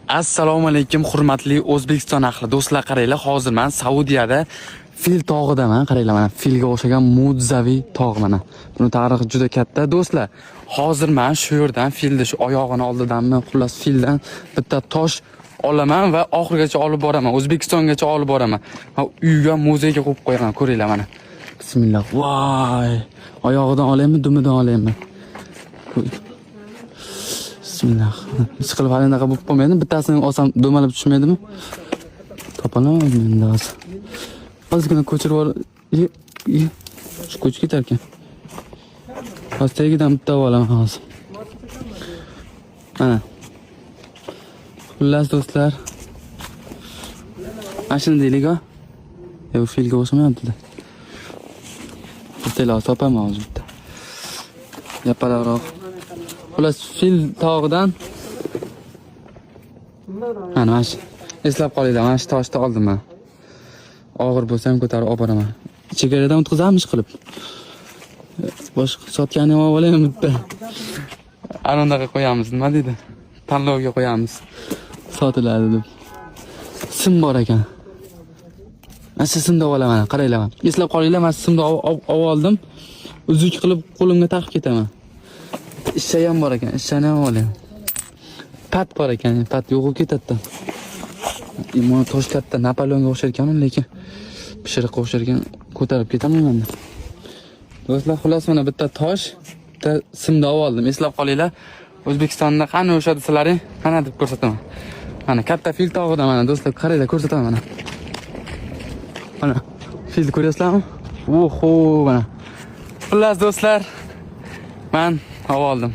Assalomu alaykum hurmatli O'zbekiston ahli do'stlar, qaranglar, hozir men Saudiyada fil tog'idaman. Qaranglar, mana filga o'xshagan mo'jizaviy tog' mana. Buni tarixi juda katta do'stlar. Hozir men shu yerdan filni shu oyog'ini oldidanmi, xullas fildan bitta tosh olaman va oxirigacha olib boraman. O'zbekistongacha olib boraman. Va uyga muzeyga qo'yib qo'yaman. Ko'ringlar mana. Bismillah. Voy! Oyog'idan olaymi, dumidan olaymi? Bismillah. Siqilib halinaqa bo'lib qolmaydi. Bittasini olsam do'malab tushmaydimi? Topaman endi hozir. Ozgina ko'chirib ol. Shu ko'chib ketar ekan. Pastagidan bitta olaman hozir. Mana. Xullas do'stlar. Mashina deylik-a. Bu filga o'xshamayapti-da. Bittalar topaman hozir bitta. Yapalavroq. Xullas fil tog'idan mana shu eslab qolinglar, mana shu toshni oldim men. Og'ir bo'lsa ham ko'tarib olib boraman. Chegaradan o'tkazamiz qilib. Boshqa sotgani ham olaymi bitta. Anondaga qo'yamiz, nima deydi? Tanlovga qo'yamiz. Sotiladi deb. Sim bor ekan. Mana shu simni olaman, qaranglar. Eslab qolinglar, men simni oldim. Uzuk qilib qo'limga taqib ketaman. Ishcha ham bor ekan, ishchani ham olayman. Pat bor ekan, pat yo'q ketadi. Imon tosh katta, Napoleonga o'xshar ekan, lekin pishiriqqa o'xshar ekan, ko'tarib ketaman men. Do'stlar, xullas mana bitta tosh, bitta simni oldim. Eslab qolinglar, O'zbekistonda qani o'sha desalaring, qana deb ko'rsataman. Mana katta fil tog'ida mana do'stlar, qaranglar, ko'rsataman mana. Mana filni ko'ryapsizlarmi? Oho, mana. Xullas do'stlar, men oldim.